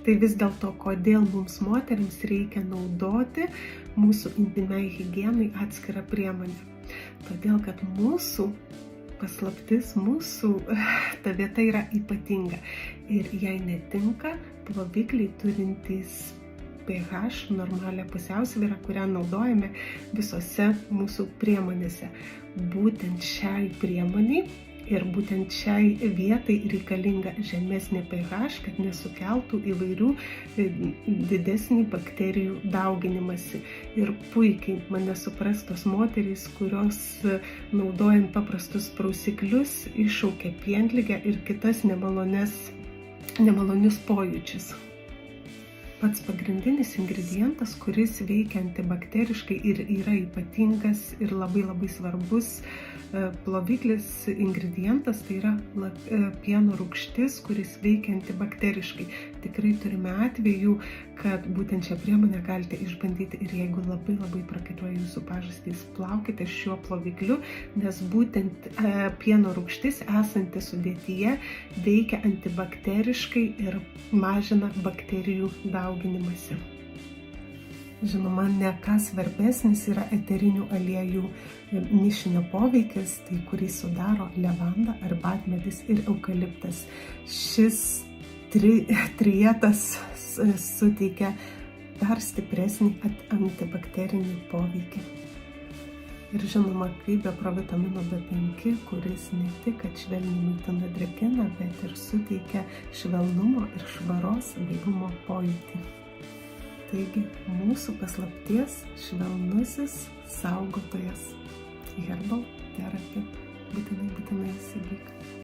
Tai vis dėlto, kodėl mums moterims reikia naudoti mūsų intymiai higienai atskirą priemonę? Todėl, kad mūsų paslaptis, ta vieta yra ypatinga ir jai netinka plovikliai turintys pH normalią pusiausvyrą, kurią naudojame visose mūsų priemonėse. Būtent šiai priemoniai ir būtent šiai vietai reikalinga žemesnė pH, kad nesukeltų įvairių didesnį bakterijų dauginimąsi. Ir puikiai mane supras tos moterys, kurios naudojant paprastus prausiklius iššaukia pienligę ir kitas nemalonius pojūčius. Pats pagrindinis ingredientas, kuris veikia antibakteriškai ir yra ypatingas ir labai svarbus ploviklis ingredientas, tai yra pieno rūgštis, kuris veikia antibakteriškai. Tikrai turime atvejų, kad būtent šią priemonę galite išbandyti ir jeigu labai prakaituoja jūsų pažastys, plaukite šiuo plovikliu, nes būtent pieno rūgštis esanti sudėtyje veikia antibakteriškai ir mažina bakterijų dauginimąsi. Žinoma, ne ką svarbesnis yra eterinių aliejų mišinio poveikis, tai kurį sudaro levanda, arbatmedis ir eukaliptas. Šis trietas suteikia dar stipresnį antibakterinį poveikį. Ir žinoma, kaip be provitamino B5, kuris ne tik atšvelniai maitina drėkina, bet ir suteikia švelnumo ir švaros gaivumo pojūtį. Taigi, mūsų paslapties švelnusis saugotojas Herbal Therapy. Būtinai įsigyk.